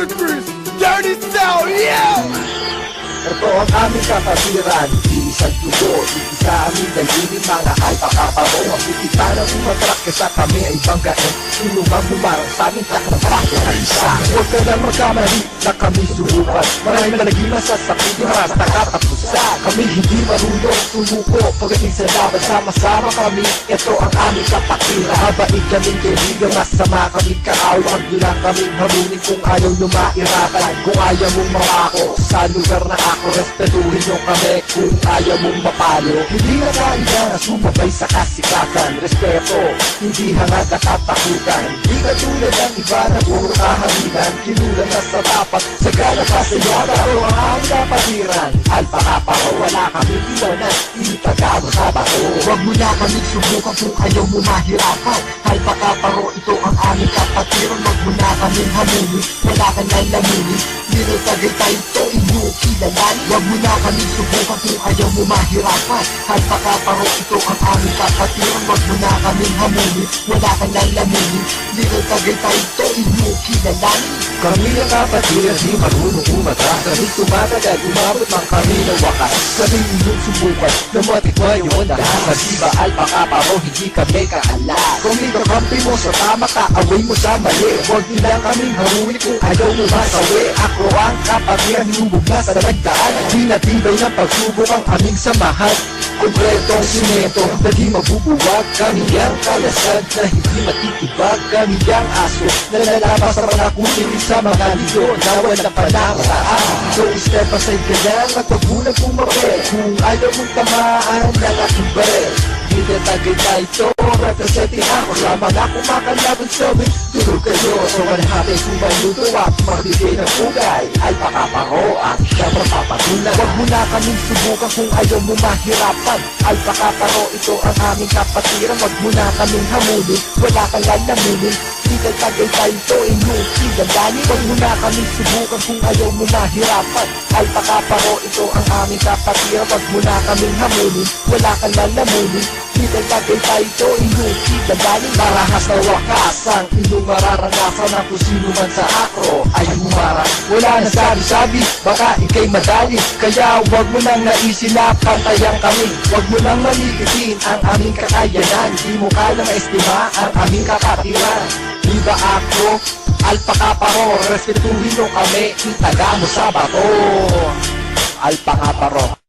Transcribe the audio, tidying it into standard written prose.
Ludacris, Dirty Sound, yeah! Ito ang aming kapatiran, isang dugo, sa aming dalinin mga alpakaparo. Ang bukita ng umatrak kesa kami ay banggain. Sino mang bumarang sa aming takrapako na isa. Huwag ka na magkamali na kami subukan. Maraming malaging masasakit, di maras na katapusan. Kami hindi marunong sumuko, pagdating sa laban sama-sama kami. Ito ang aming kapatiran. Mabait kaming kaibigan, masama kaming kaaway. Huwag nyo lang kaming hamunin kung ayaw nyo mairapan. Kung ayaw mong mawako sa lugar na ako, respetuhin nyo kami kung ayaw mong mapalo. Hindi na kaya na sumabay sa kasikatan. Respeto, hindi hangad at tatakutan. Di ka tulad ng iba na puro kahanginan. Kinulan na sa tapat, sagana pa sa yata. Pero ang aming kapatiran, alpakaparo, wala kaming iwanan. Itagamo sa bato. Huwag mo na kaming subukan kung ayaw mo mahirapan. Alpakaparo, ito ang aming kapatiran. Huwag mo na kaming hamunin, wala ka nang lamunin. Nilitagay tayo ito, inyong kilalanin. Huwag mo na kaming subukan kung ayaw mo mahirapan. Alpakaparo, ito ang aming kapatiran. Huwag mo na kaming hamunin, wala ka nang lamunin. Nilitagay tayo ito, inyong kilalanin. Kami ang kapatiran, di marunong umatras. Kami tumatagal, umabot mang kami na wakas. Kami inyong subukan, na matikman yun lahat. Kasi ba alpakaparo, hindi kami kaalas. Kung ikakampi mo sa tama ka, away mo sa mali. Huwag nila kaming hamunin kung ayaw mo masawi. Ako ang kapatiran, hinubog na sa nagdaan. Dinatibay ng pagsubok ang aming samahan. Kompletong simento na di mabubuwag. Kami ang kalasad na hindi matitibag. Kami ang aso na lalabas sa panakutin sa mga lido na walang panamaraan. So step aside ka lang at wag mo na pumape. Kung ayaw mong tamaan ng aking baril, hindi tagay tayo ito. Representing ako sa mga kumakalaban sa amin. Tulog kayo sa manhati kung maluto at magbigay ng pugay. Alpakaparo ang siyang mapapatulan. Huwag mo na kaming subukan kung ayaw mo mahirapan. Alpakaparo, ito ang aming kapatiran. Huwag mo na kaming hamunin, wala kang lalamunin. Hindi tagay tayo ito, inyong kilalanin. Huwag mo na kaming subukan kung ayaw mo mahirapan. Alpakaparo, ito ang aming kapatiran. Huwag mo na kaming hamunin, wala kang lalamunin. Hindi tagay tayo ito, inyong kilalanin. Marahas na wakas ang inyong mararanasan na kung sino man sa akro ay humarang. Wala na sabi-sabi, baka ikay madali. Kaya huwag mo nang naisin na pantayan kami. Huwag mo nang maliitin ang aming kakayanan. Di mo kayang estima ang aming kapatiran. Di ba akro, alpakaparo, respetuhin nyo kami, itaga mo sa bato. Alpakaparo.